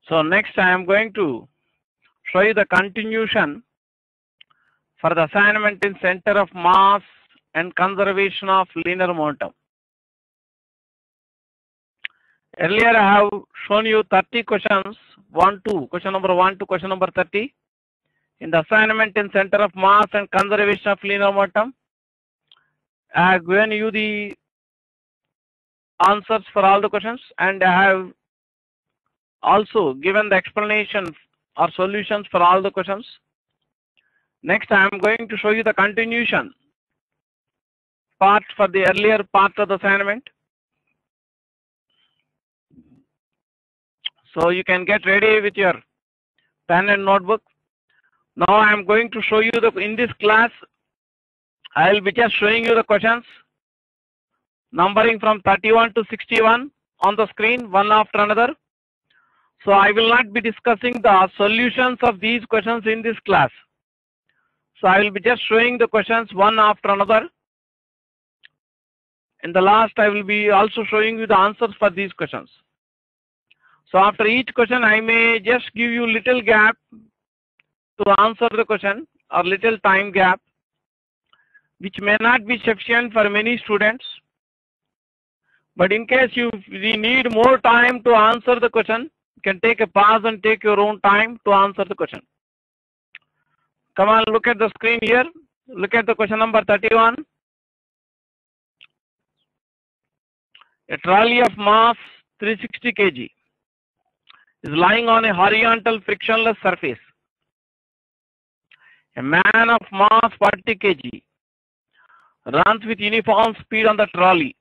So next I am going to show you the continuation for the assignment in center of mass and conservation of linear momentum. Earlier I have shown you 30 questions, question number 1 to question number 30 in the assignment in center of mass and conservation of linear momentum. I have given you the answers for all the questions, and I have also given the explanations or solutions for all the questions. Next, I am going to show you the continuation part for the earlier part of the assignment. So you can get ready with your pen and notebook. Now I am going to show you in this class, I will be just showing you the questions numbering from 31 to 61 on the screen, one after another. So I will not be discussing the solutions of these questions in this class. So I will be just showing the questions one after another. In the last, I will be also showing you the answers for these questions. So after each question, I may just give you little gap to answer the question, or little time gap, which may not be sufficient for many students. But in case you need more time to answer the question, you can take a pause and take your own time to answer the question. Come on, look at the screen here. Look at the question number 31. A trolley of mass 360 kg is lying on a horizontal frictionless surface. A man of mass 40 kg runs with uniform speed on the trolley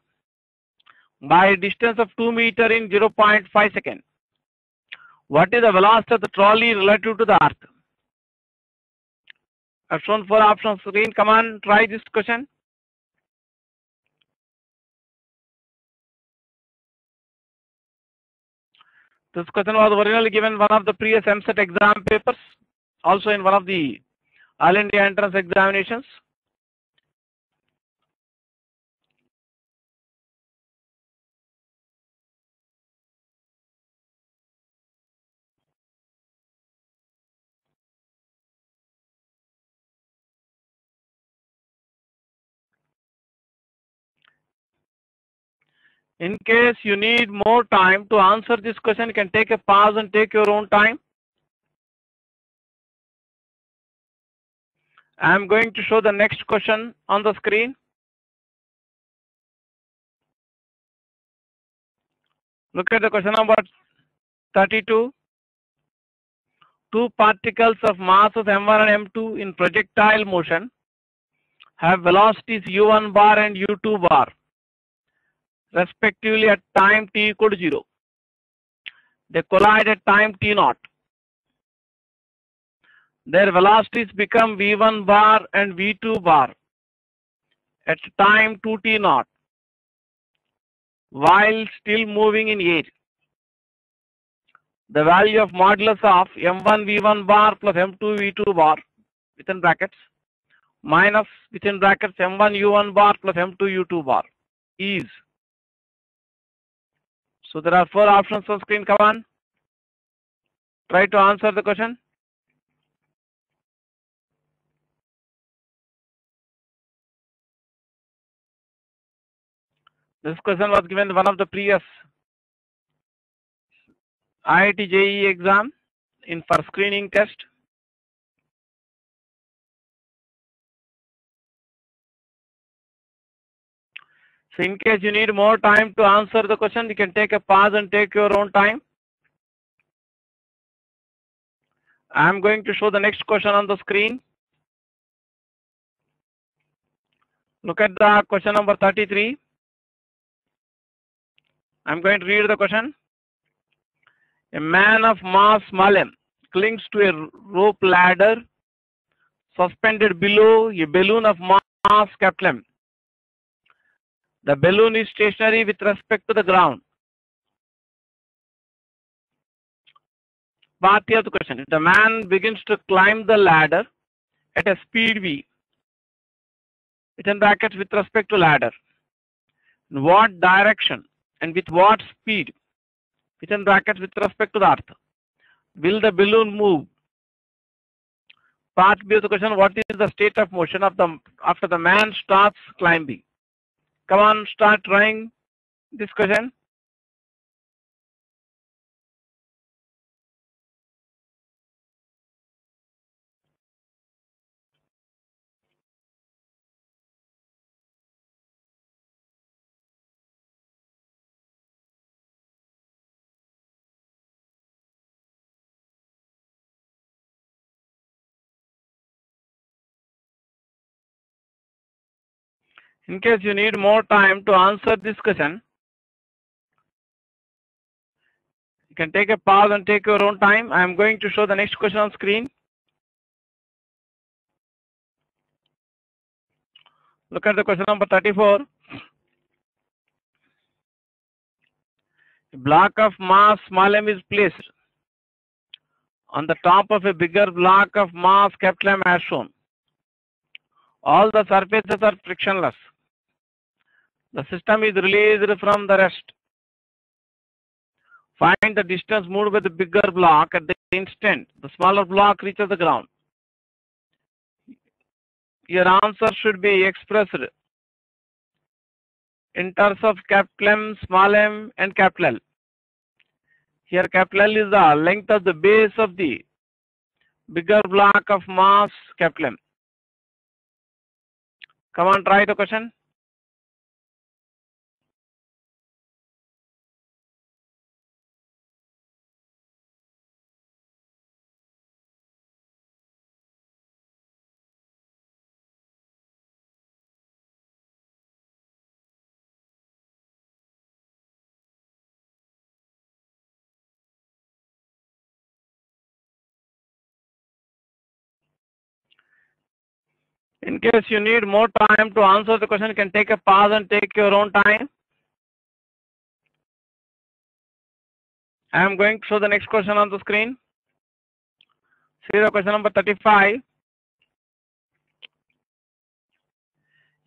by a distance of 2 meters in 0.5 seconds. What is the velocity of the trolley relative to the earth? I've shown 4 options on screen. Come on, try this question. This question was originally given in one of the previous EAMCET exam papers, also in one of the All India entrance examinations. In case you need more time to answer this question, you can take a pause and take your own time. I am going to show the next question on the screen. Look at the question number 32. Two particles of masses m1 and m2 in projectile motion have velocities u1 bar and u2 bar respectively at time t equal to 0. They collide at time t0. Their velocities become v1 bar and v2 bar at time 2t0 while still moving in air. The value of modulus of m1 v1 bar plus m2 v2 bar within brackets minus within brackets m1 u1 bar plus m2 u2 bar is. So there are 4 options on screen. Come on, try to answer the question. This question was given in one of the previous IIT JEE exam in for screening test. So in case you need more time to answer the question, you can take a pause and take your own time. I am going to show the next question on the screen. Look at the question number 33. I am going to read the question. A man of mass small m clings to a rope ladder suspended below a balloon of mass capital M. The balloon is stationary with respect to the ground. Part of the question. The man begins to climb the ladder at a speed v, within brackets with respect to ladder. In what direction and with what speed, within brackets with respect to the earth? Will the balloon move? Part B of the question, what is the state of motion of the after the man starts climbing? Come on, start trying this question. In case you need more time to answer this question, you can take a pause and take your own time. I am going to show the next question on screen. Look at the question number 34. A block of mass small m is placed on the top of a bigger block of mass capital M as shown. All the surfaces are frictionless. The system is released from the rest. Find the distance moved by the bigger block at the instant the smaller block reaches the ground. Your answer should be expressed in terms of capital M, small m, and capital L. Here capital L is the length of the base of the bigger block of mass capital M. Come on, try the question. In case you need more time to answer the question, you can take a pause and take your own time. I am going to show the next question on the screen. See the question number 35.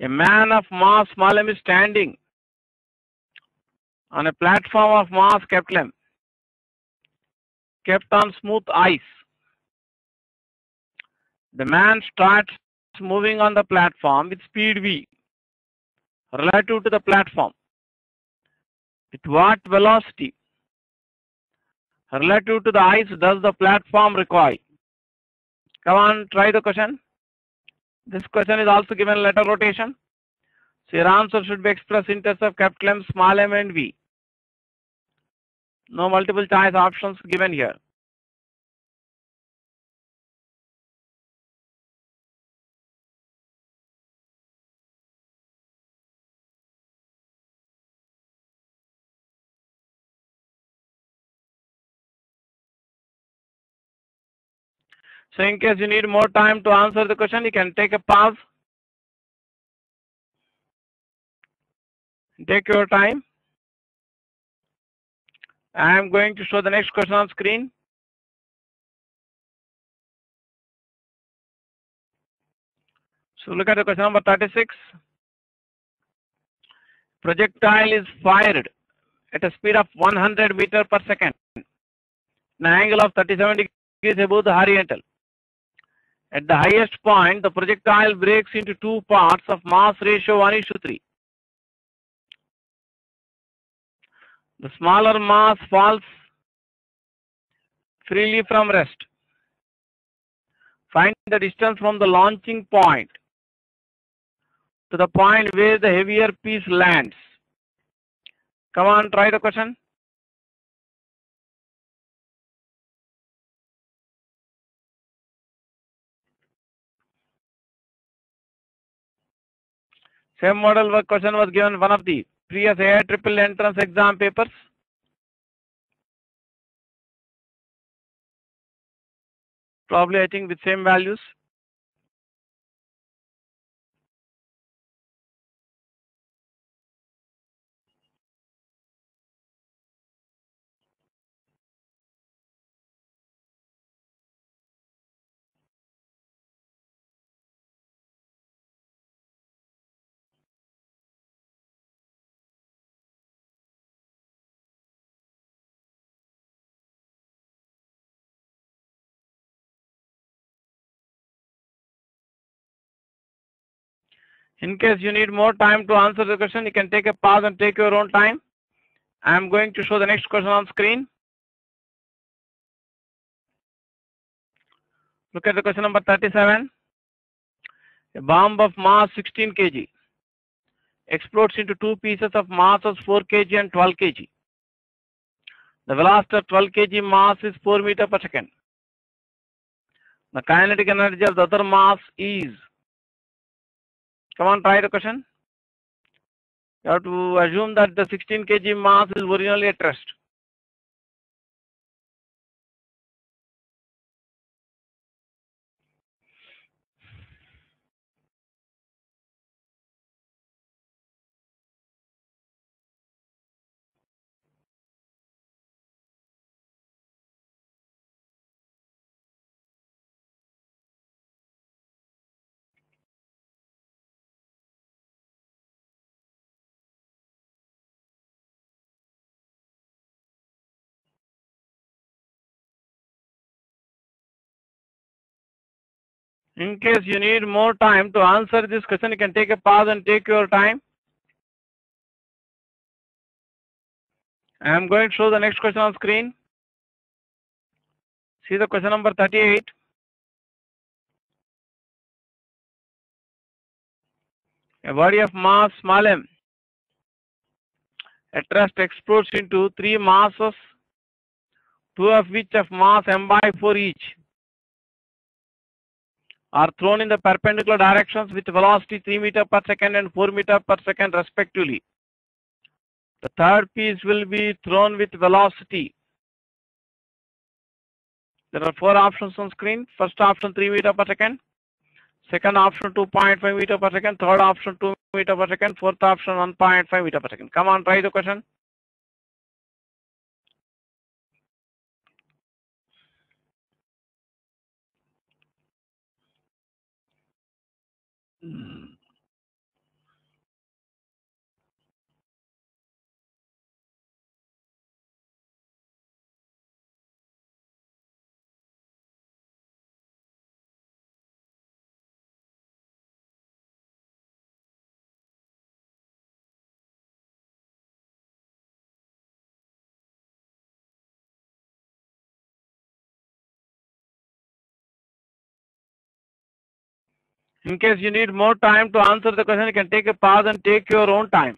A man of mass small m is standing on a platform of mass capital M, kept on smooth ice. The man starts moving on the platform with speed v relative to the platform. With what velocity relative to the ice does the platform recoil? Come on, try the question. This question is also given letter rotation. So your answer should be expressed in terms of capital M, small m, and v. No multiple choice options given here. So in case you need more time to answer the question, you can take a pause. Take your time. I am going to show the next question on screen. So look at the question number 36. Projectile is fired at a speed of 100 meters per second, an angle of 37 degrees above the horizontal. At the highest point, the projectile breaks into two parts of mass ratio 1:3. The smaller mass falls freely from rest. Find the distance from the launching point to the point where the heavier piece lands. Come on, try the question. Same model work question was given one of the previous IISER entrance exam papers. Probably I think with same values. In case you need more time to answer the question, you can take a pause and take your own time. I am going to show the next question on screen. Look at the question number 37. A bomb of mass 16 kg explodes into two pieces of masses 4 kg and 12 kg. The velocity of 12 kg mass is 4 meter per second. The kinetic energy of the other mass is. Come on, try the question. You have to assume that the 16 kg mass is originally at rest. In case you need more time to answer this question, you can take a pause and take your time. I am going to show the next question on screen. See the question number 38. A body of mass small m at rest explodes into three masses, two of which of mass m by 4 each are thrown in the perpendicular directions with velocity 3 meter per second and 4 meter per second respectively. The third piece will be thrown with velocity. There are four options on screen. First option 3 meter per second. Second option 2.5 meter per second. Third option 2 meter per second. Fourth option 1.5 meter per second. Come on, try the question. In case you need more time to answer the question, you can take a pause and take your own time.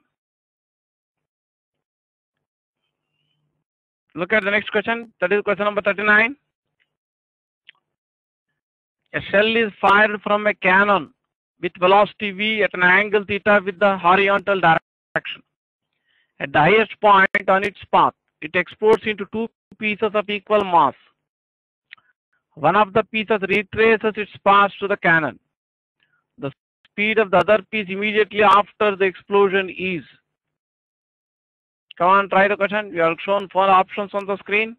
Look at the next question. That is question number 39. A shell is fired from a cannon with velocity v at an angle theta with the horizontal direction. At the highest point on its path, it explodes into two pieces of equal mass. One of the pieces retraces its path to the cannon. The speed of the other piece immediately after the explosion is. Come on, try the question. We are shown four options on the screen.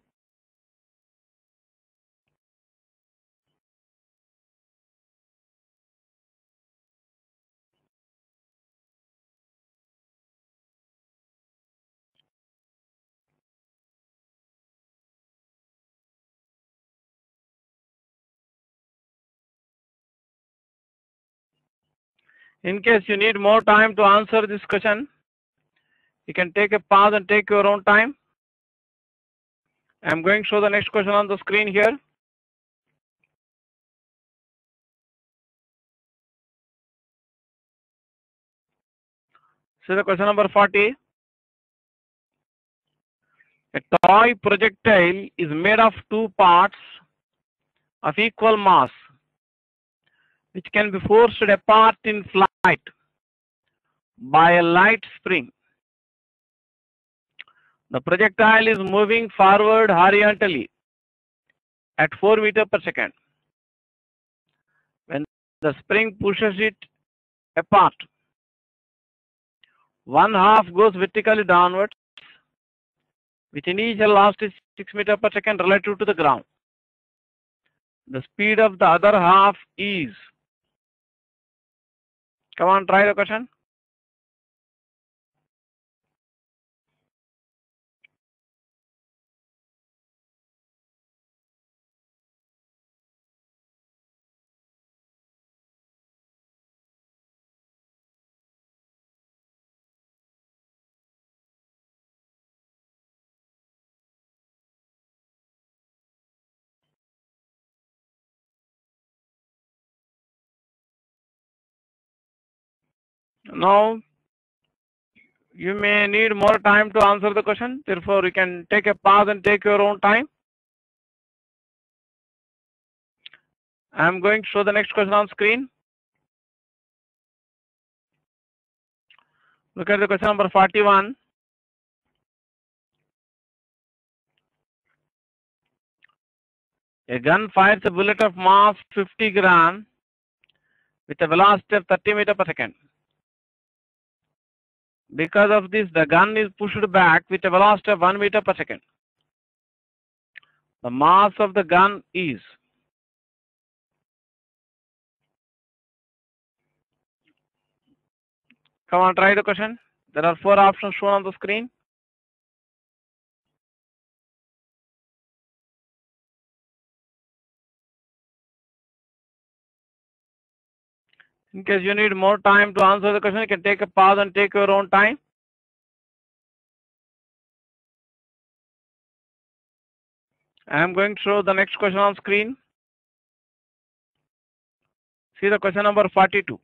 In case you need more time to answer this question, you can take a pause and take your own time. I am going to show the next question on the screen here. See the question number 40. A toy projectile is made of two parts of equal mass, which can be forced apart in flight by a light spring. The projectile is moving forward horizontally at 4 meters per second. When the spring pushes it apart, one half goes vertically downwards with initial velocity 6 meters per second relative to the ground. The speed of the other half is. Come on, try the question. Now, you may need more time to answer the question. Therefore, you can take a pause and take your own time. I am going to show the next question on screen. Look at the question number 41. A gun fires a bullet of mass 50 gram with a velocity of 30 meters per second. Because of this, the gun is pushed back with a velocity of 1 meter per second. The mass of the gun is. Come on, try the question. There are 4 options shown on the screen. In case you need more time to answer the question, you can take a pause and take your own time. I am going to show the next question on screen. See the question number 42.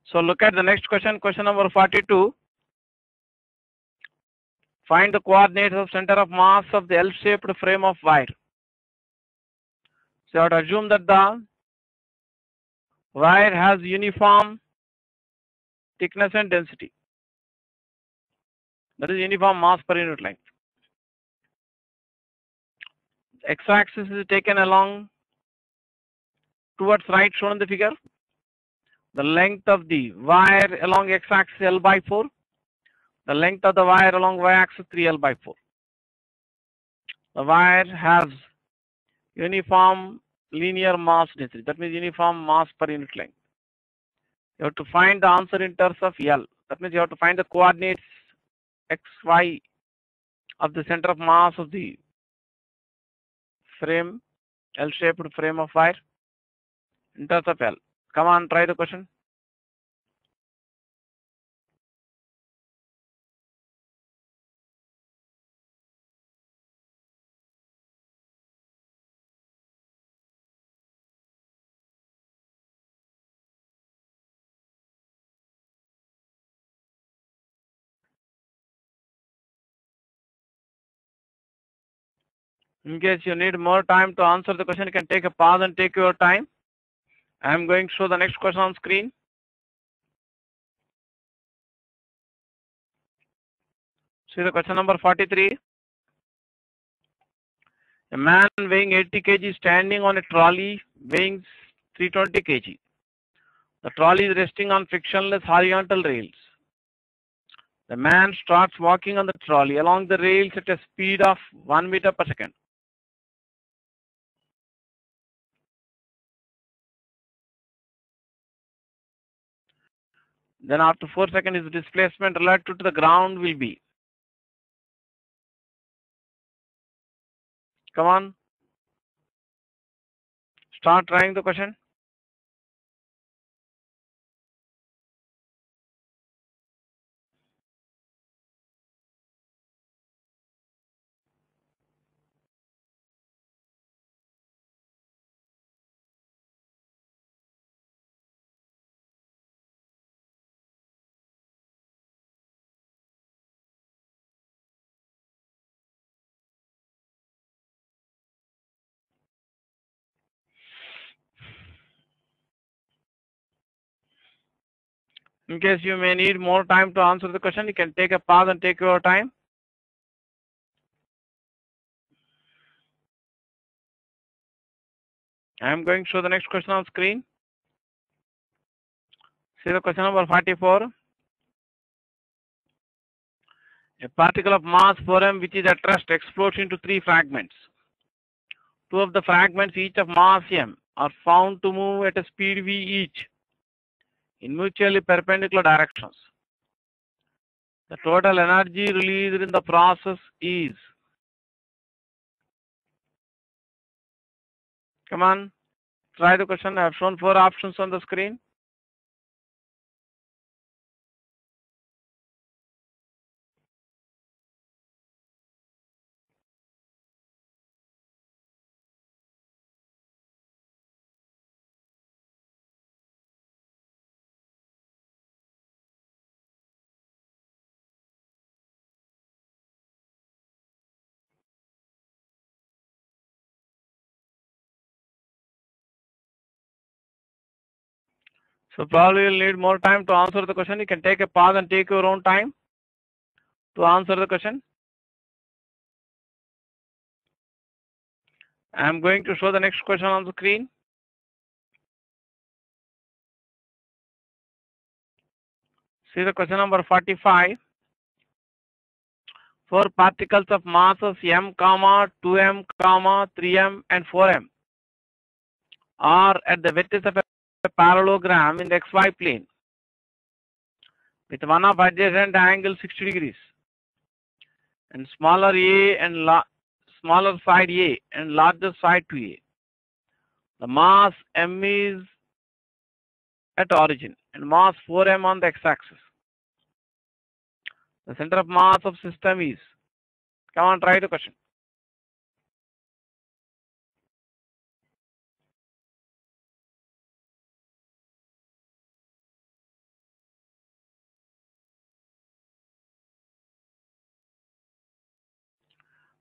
So look at the next question, question number 42. Find the coordinates of center of mass of the L-shaped frame of wire. So you have to assume that the wire has uniform thickness and density. That is uniform mass per unit length. X-axis is taken along towards right shown in the figure. The length of the wire along x-axis L by 4. The length of the wire along y-axis 3L by 4. The wire has uniform linear mass density. That means uniform mass per unit length. You have to find the answer in terms of L. That means you have to find the coordinates x, y of the center of mass of the frame, L-shaped frame of wire in terms of L. Come on, try the question. In case you need more time to answer the question, you can take a pause and take your time. I am going to show the next question on screen. See the question number 43. A man weighing 80 kg standing on a trolley weighing 320 kg. The trolley is resting on frictionless horizontal rails. The man starts walking on the trolley along the rails at a speed of 1 meter per second. Then after 4 seconds, his displacement relative to the ground will be. Come on. Start trying the question. In case you may need more time to answer the question, you can take a pause and take your time. I am going to show the next question on screen. See the question number 44. A particle of mass 4m which is at rest explodes into 3 fragments. 2 of the fragments, each of mass m, are found to move at a speed v each in mutually perpendicular directions. The total energy released in the process is. Come on, try the question. I have shown 4 options on the screen. So probably you'll need more time to answer the question. You can take a pause and take your own time to answer the question. I am going to show the next question on the screen. See the question number 45. For particles of masses m, 2m, 3m and 4m are at the vertex of a parallelogram in the xy plane with one of adjacent angle 60 degrees and smaller a and smaller side a and larger side to a. The mass m is at origin and mass 4m on the x-axis. The center of mass of system is. Come on, try the question.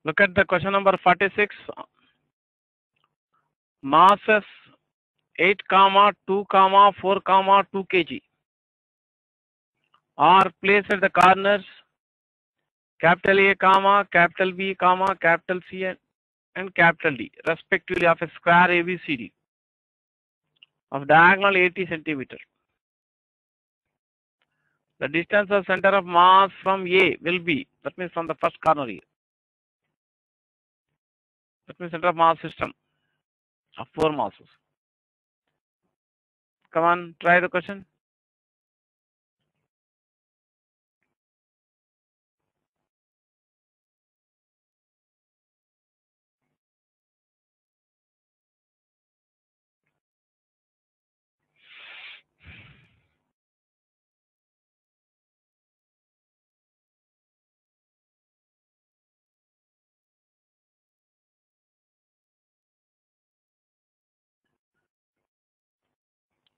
Look at the question number 46. Masses 8, 2, 4, 2 kg are placed at the corners capital A, capital B, capital C and capital D respectively of a square ABCD of diagonal 80 centimeter. The distance of center of mass from A will be, that means from the first corner here. That means center of mass system of 4 masses. Come on, try the question.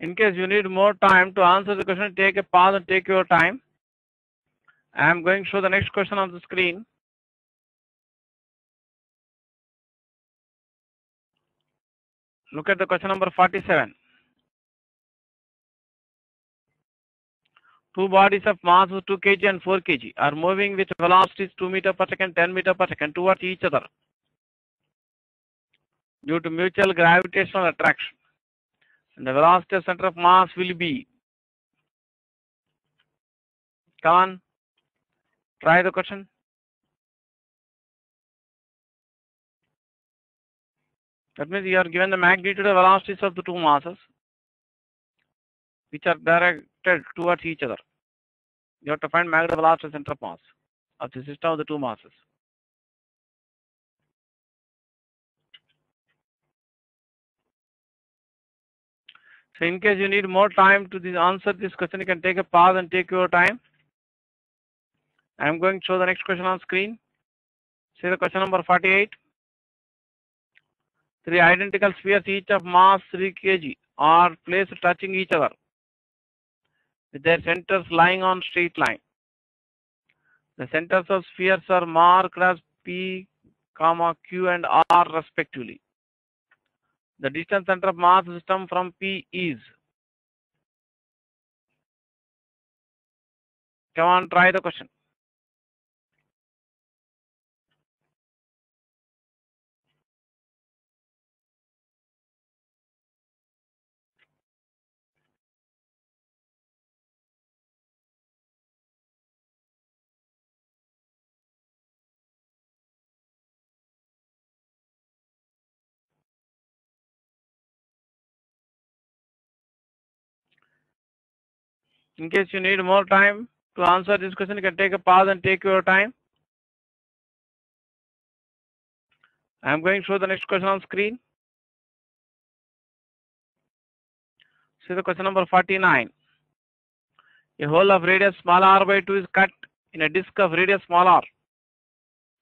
In case you need more time to answer the question, take a pause and take your time. I am going to show the next question on the screen. Look at the question number 47. Two bodies of mass 2 kg and 4 kg are moving with velocities 2 meter per second, 10 meter per second towards each other due to mutual gravitational attraction. And the velocity of center of mass will be. Come on, try the question. That means you are given the magnitude of velocities of the two masses which are directed towards each other. You have to find magnitude velocity center of mass of the system of the two masses. So in case you need more time to answer this question, you can take a pause and take your time. I am going to show the next question on screen. See the question number 48. 3 identical spheres each of mass 3 kg are placed touching each other with their centers lying on straight line. The centers of spheres are marked as P, Q and R respectively. The distance center of mass system from P is. Come on, try the question. In case you need more time to answer this question, you can take a pause and take your time. I am going to show the next question on screen. See the question number 49. A hole of radius small r by 2 is cut in a disk of radius small r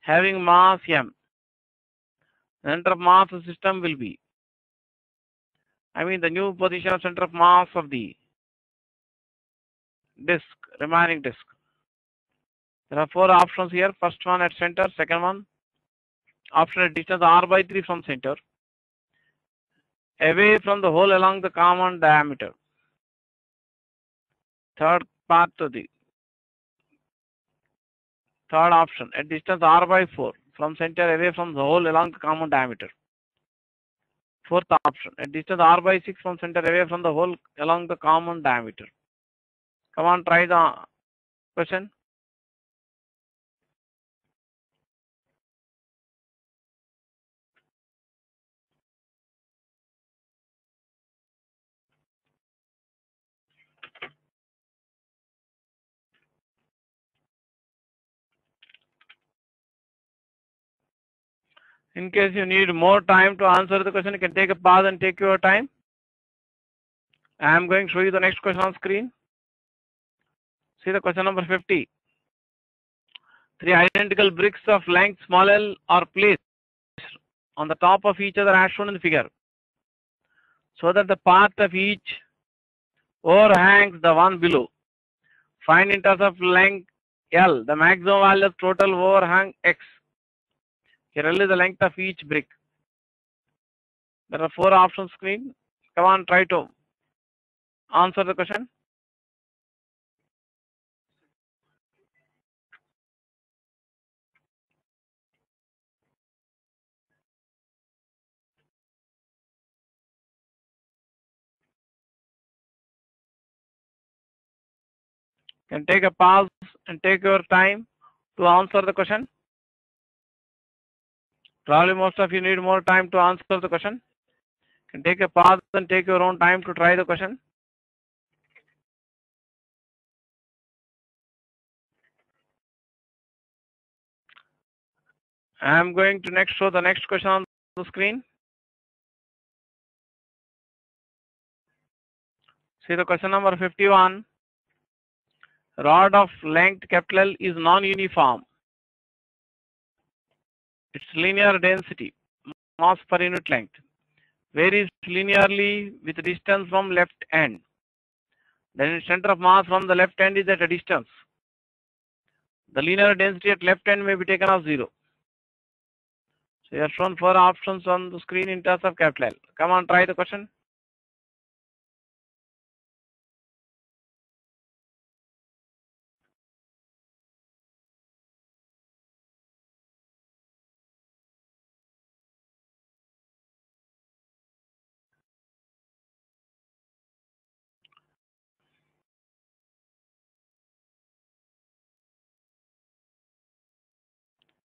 having mass m. The center of mass of the system will be. The new position of center of mass of the disk, remaining disk. There are 4 options here. First one at center, second one option at distance r by 3 from center, away from the hole along the common diameter. third part to the third option, at distance r by 4 from center away from the hole along the common diameter. Fourth option, at distance r by 6 from center away from the hole along the common diameter. Come on, try the question. In case you need more time to answer the question, you can take a pause and take your time. I am going to show you the next question on screen. See the question number 50. 3 identical bricks of length small l are placed on the top of each other as shown in the figure, so that the part of each overhangs the one below. Find in terms of length L, the maximum value of total overhang X. Here L is the length of each brick. There are 4 options screen. Come on, try to answer the question. You can take a pause and take your time to answer the question. Probably most of you need more time to answer the question. You can take a pause and take your own time to try the question. I am going to next show the next question on the screen. See the question number 51. Rod of length capital L is non-uniform. Its linear density, mass per unit length, varies linearly with distance from left end. Then its center of mass from the left end is at a distance. The linear density at left end may be taken as 0. So you are shown 4 options on the screen in terms of capital L. Come on, try the question.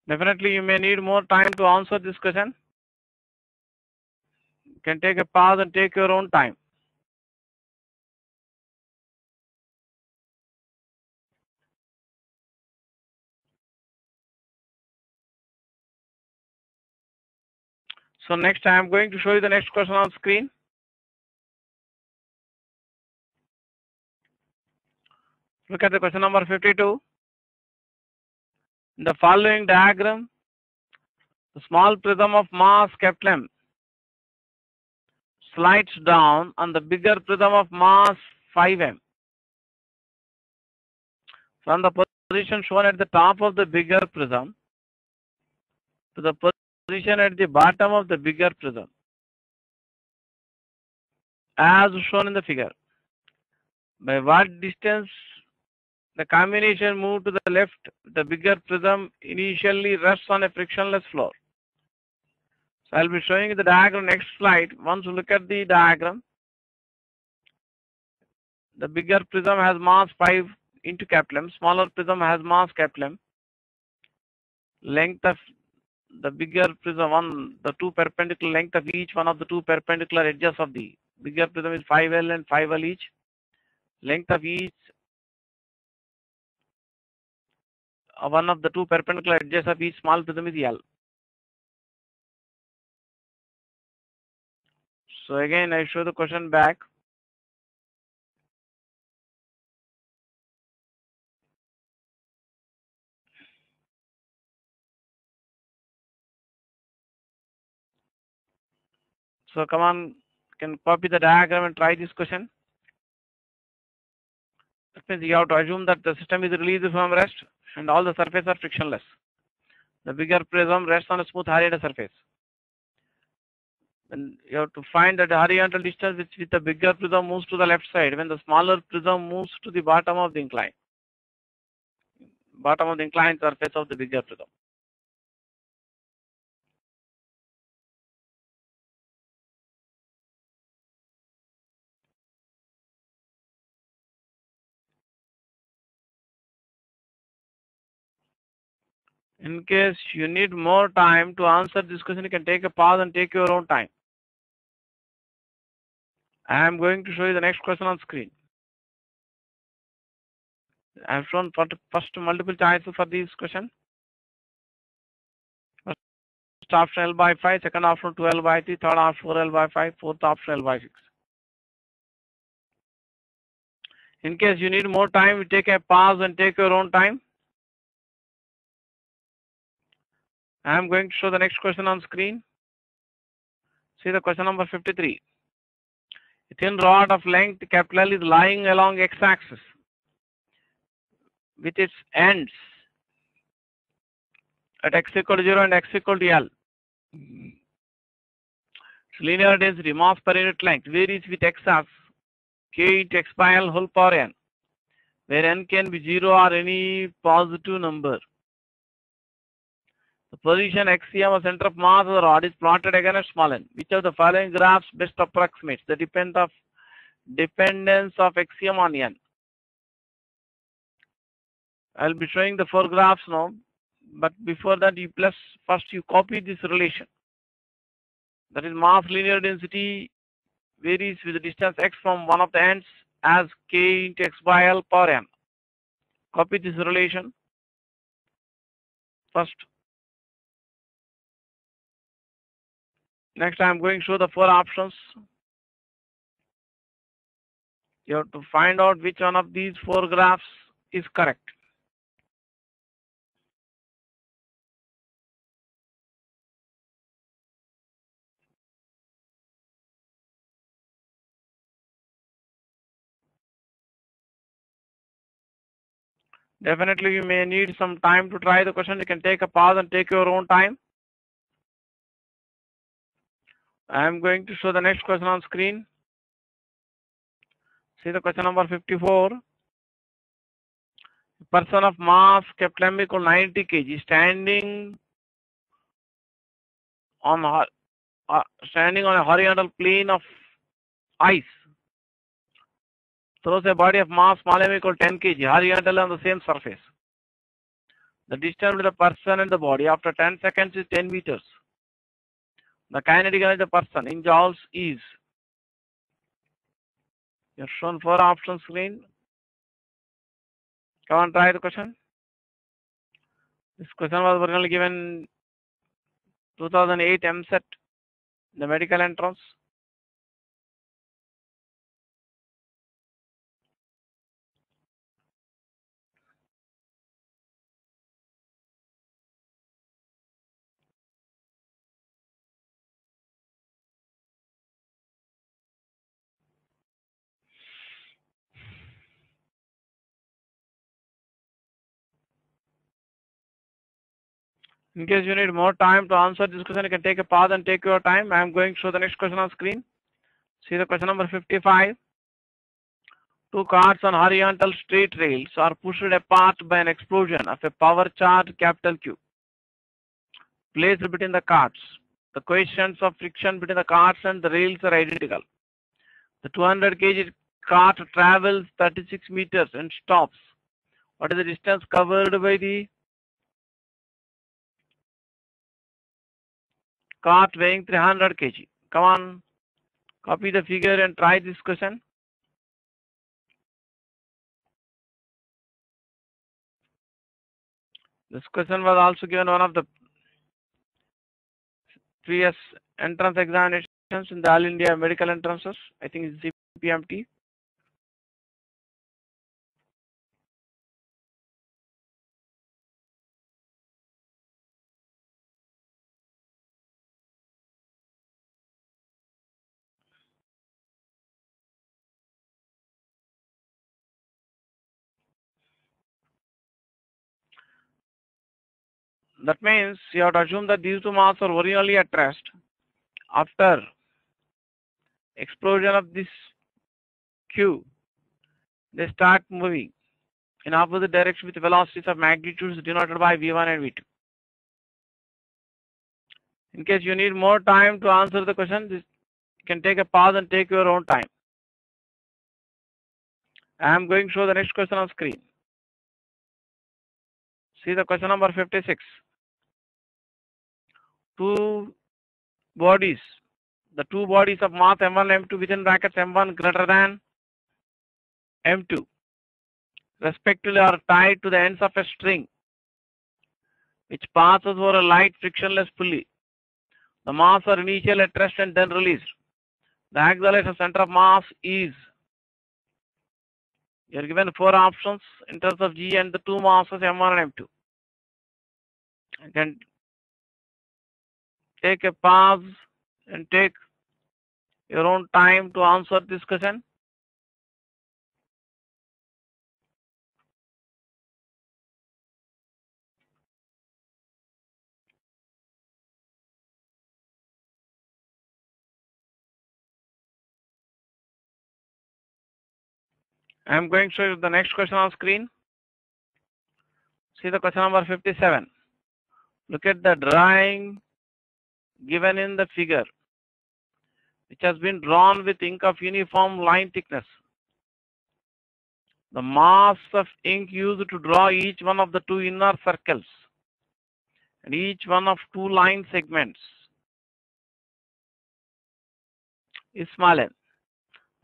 Definitely you may need more time to answer this question. You can take a pause and take your own time. So next I am going to show you the next question on screen. Look at the question number 52. In the following diagram, the small prism of mass capital M slides down on the bigger prism of mass 5m. From the position shown at the top of the bigger prism to the position at the bottom of the bigger prism, as shown in the figure. By what distance the combination moved to the left, the bigger prism initially rests on a frictionless floor. So I'll be showing you the diagram next slide. Once you look at the diagram, the bigger prism has mass 5 into capital M, smaller prism has mass capital M. Length of the bigger prism, the two perpendicular length of each one of the two perpendicular edges of the bigger prism is 5L and 5L each. Length of each one of the two perpendicular edges of each small prism is L. So again I show the question back. So come on, you can copy the diagram and try this question. That means you have to assume that the system is released from rest and all the surfaces are frictionless. The bigger prism rests on a smooth harried surface. And you have to find that horizontal distance which with the bigger prism moves to the left side when the smaller prism moves to the bottom of the incline. Bottom of the inclined surface of the bigger prism. In case you need more time to answer this question, you can take a pause and take your own time. I am going to show you the next question on screen. I have shown first multiple choices for this question. First option L by 5, second option 2L by 3, third option 4L by 5, fourth option L by 6. In case you need more time, you take a pause and take your own time. I am going to show the next question on screen. See the question number 53. A thin rod of length capital L is lying along x-axis with its ends at x equal to 0 and x equal to L. Its linear density, mass per unit length, varies with x as k into x by L whole power n, where n can be 0 or any positive number. The position axiom of center of mass of the rod is plotted against small n. Which of the following graphs best approximates the dependence of axiom on n? I will be showing the 4 graphs now, but before that, first you copy this relation. That is, mass linear density varies with the distance x from one of the ends as k into x by L power n. Copy this relation first. Next, I am going to show the 4 options. You have to find out which one of these 4 graphs is correct. Definitely, you may need some time to try the question. You can take a pause and take your own time. I am going to show the next question on screen. See the question number 54. A person of mass capital M equal 90 kg standing on a horizontal plane of ice throws a body of mass small m equal 10 kg horizontal on the same surface. The distance between the person and the body after 10 seconds is 10 meters. The kinetic energy of the person in joules is. You have shown 4 options screen. Come on, try the question. This question was originally given 2008 MSET, the medical entrance. In case you need more time to answer this question, you can take a pause and take your time. I am going to show the next question on screen. See the question number 55. 2 carts on horizontal straight rails are pushed apart by an explosion of a power charge capital Q placed between the carts. The coefficients of friction between the carts and the rails are identical. The 200 kg cart travels 36 meters and stops. What is the distance covered by the cart weighing 300 kg? Come on, copy the figure and try this question. This question was also given one of the previous entrance examinations in the All India medical entrances. I think it's CPMT. That means you have to assume that these 2 masses are originally at rest. After explosion of this Q, they start moving in opposite direction with velocities of magnitudes denoted by V1 and V2. In case you need more time to answer the question, you can take a pause and take your own time. I am going to show the next question on screen. See the question number 56. Two bodies, the two bodies of mass M1 and M2 within brackets M1 greater than M2 respectively are tied to the ends of a string which passes over a light frictionless pulley. The mass are initially at rest and then released. The acceleration center of mass is. You are given 4 options in terms of G and the two masses M1 and M2. You can take a pause and take your own time to answer this question. I am going to show you the next question on screen. See the question number 57. Look at the drawing given in the figure, which has been drawn with ink of uniform line thickness. The mass of ink used to draw each one of the two inner circles and each one of two line segments is small n.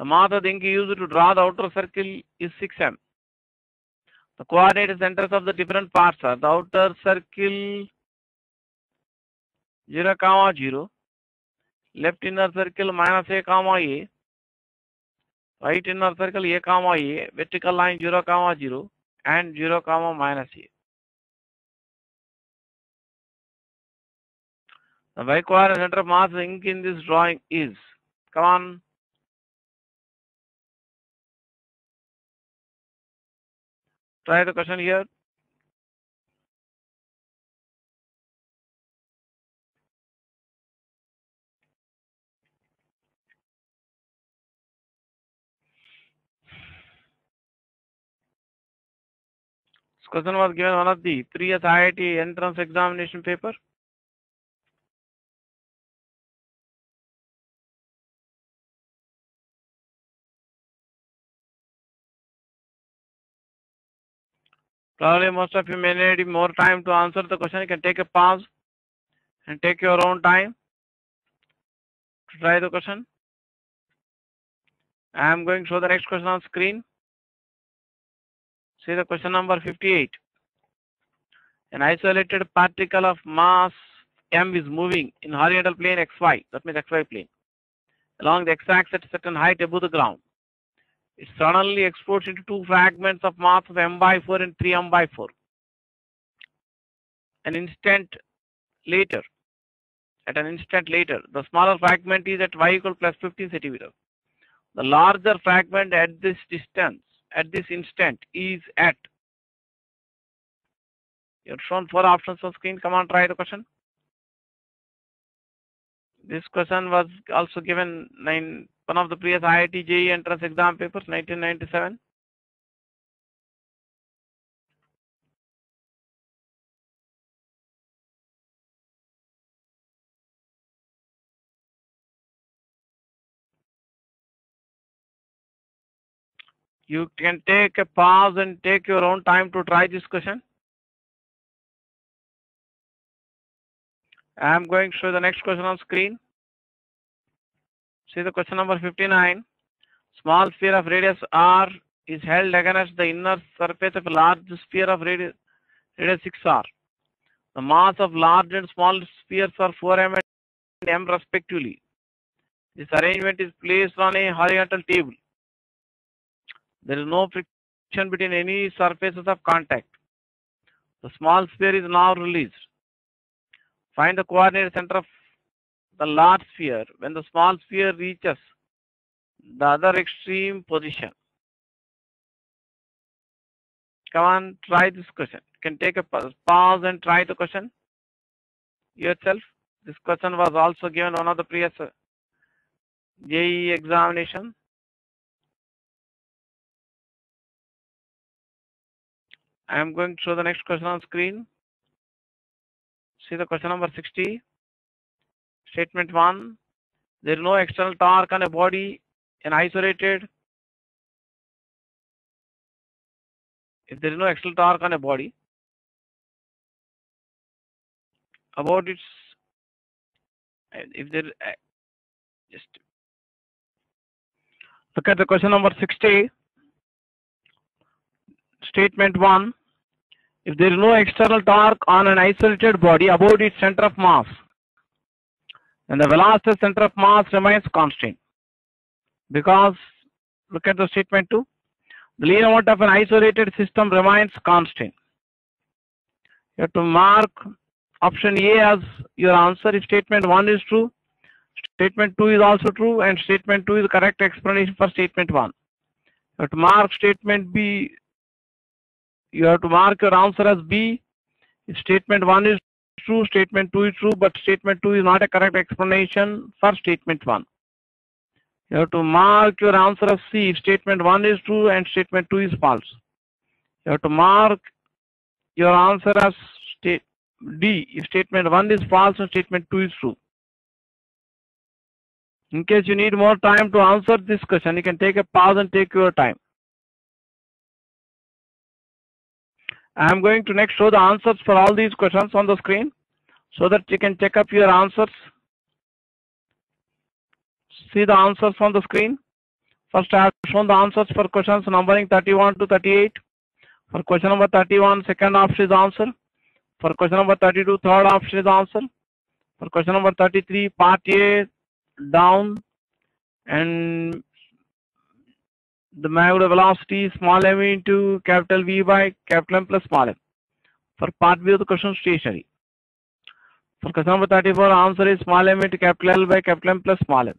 The mass of the ink used to draw the outer circle is 6m. The coordinate centers of the different parts are the outer circle 0, 0, left inner circle minus a, a, right inner circle a, a, vertical line 0, 0, and 0, minus a. The bicoordinate center of mass ink in this drawing is, come on, try the question here. This question was given one of the previous IIT entrance examination paper. Probably most of you may need more time to answer the question. You can take a pause and take your own time to try the question. I am going to show the next question on screen. See the question number 58. An isolated particle of mass m is moving in horizontal plane xy, that means xy plane, along the x-axis at a certain height above the ground. It suddenly explodes into two fragments of mass of m by 4 and 3m by 4. At an instant later, the smaller fragment is at y equal plus 15 centimeters. The larger fragment at this distance, at this instant, is at. You have shown 4 options on screen. Come on, try the question. This question was also given in one of the previous IIT JEE entrance exam papers, 1997. You can take a pause and take your own time to try this question. I am going to show the next question on screen. See the question number 59. Small sphere of radius r is held against the inner surface of a large sphere of radius 6r. The mass of large and small spheres are 4m and m respectively. This arrangement is placed on a horizontal table. There is no friction between any surfaces of contact. The small sphere is now released. Find the coordinate center of the large sphere when the small sphere reaches the other extreme position. Come on, try this question. You can take a pause and try the question yourself. This question was also given one of the previous JEE examination. I am going to show the next question on screen. See the question number 60. Statement 1. There is no external torque on a body in isolated. If there is no external torque on a body, about its, if there, just look at the question number 60. Statement 1. If there is no external torque on an isolated body about its center of mass, then the velocity center of mass remains constant. Because, look at the statement 2. The linear amount of an isolated system remains constant. You have to mark option A as your answer if statement 1 is true. Statement 2 is also true, and statement 2 is the correct explanation for statement 1. You have to mark statement B. You have to mark your answer as B. If statement 1 is true, statement 2 is true, but statement 2 is not a correct explanation for statement 1. You have to mark your answer as C if statement 1 is true and statement 2 is false. You have to mark your answer as D if statement 1 is false and statement 2 is true. In case you need more time to answer this question, you can take a pause and take your time. I am going to next show the answers for all these questions on the screen so that you can check up your answers. See the answers on the screen. First, I have shown the answers for questions numbering 31 to 38. For question number 31, second option is answer. For question number 32, third option is answer. For question number 33, part A, down, and the molecular velocity small m into capital V by capital M plus small m. For part B of the question, stationary. For question number 34, answer is small m into capital L by capital M plus small m.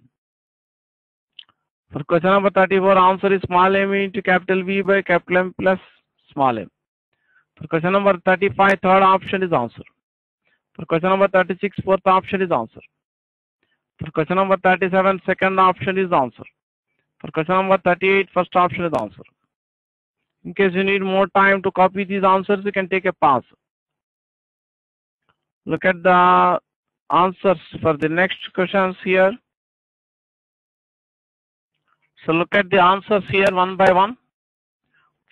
For question number 34, answer is small m into capital V by capital M plus small m. For question number 35, third option is answer. For question number 36, fourth option is answer. For question number 37, second option is answer. For question number 38, first option is answer. In case you need more time to copy these answers, you can take a pause. Look at the answers for the next questions here. So look at the answers here one by one.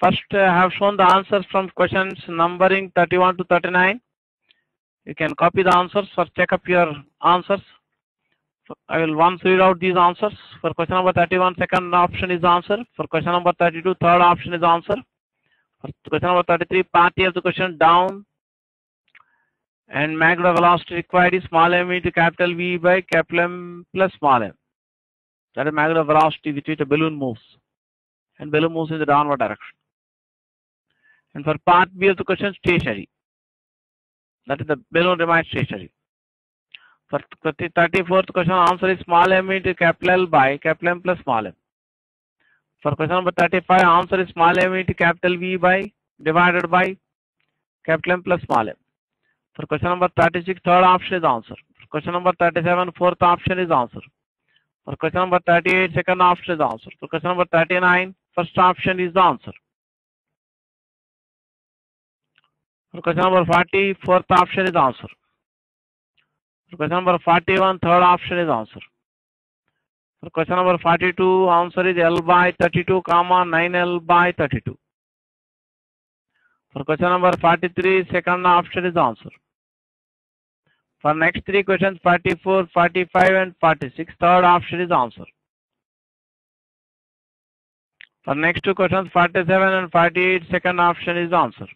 First, I have shown the answers from questions numbering 31 to 39. You can copy the answers or check up your answers. I will once read out these answers. For question number 31, second option is answer. For question number 32, third option is answer. For question number 33, part A of the question, down, and molecular velocity required is small m into capital V by capital M plus small m. That is molecular velocity with which a balloon moves, and balloon moves in the downward direction. And for part B of the question, stationary. That is the balloon remains stationary. For 34th question, answer is small m into capital L by capital M plus small m. For question number 35, answer is small m into capital V by divided by capital M plus small m. For question number 36, third option is answer. For question number 37, fourth option is answer. For question number 38, second option is answer. For question number 39, first option is the answer. For question number 40, fourth option is answer. For question number 41, third option is answer. For question number 42, answer is L by 32, 9L by 32. For question number 43, second option is answer. For next three questions, 44, 45 and 46, third option is answer. For next two questions, 47 and 48, second option is answer.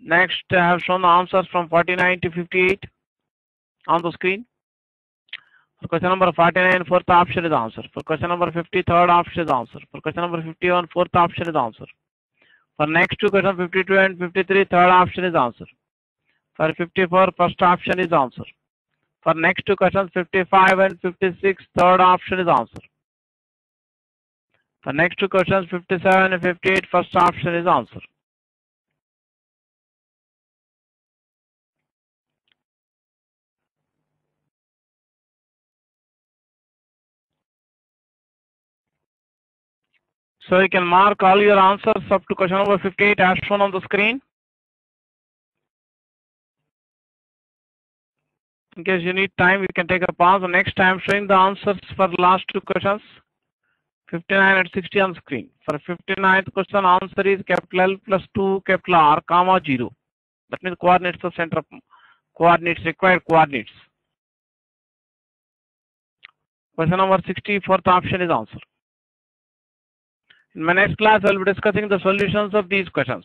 Next, I have shown the answers from 49 to 58 on the screen. For question number 49, fourth option is answer. For question number 50, third option is answer. For question number 51, fourth option is answer. For next two questions, 52 and 53, third option is answer. For 54, first option is answer. For next two questions, 55 and 56, third option is answer. For next two questions, 57 and 58, first option is answer. So you can mark all your answers up to question number 58 as shown on the screen. In case you need time, you can take a pause. The next time showing the answers for the last two questions, 59 and 60 on the screen. For 59th question, answer is capital L plus 2 capital R comma 0. That means coordinates of center of coordinates, required coordinates. Question number 60, fourth option is answer. In my next class, I will be discussing the solutions of these questions.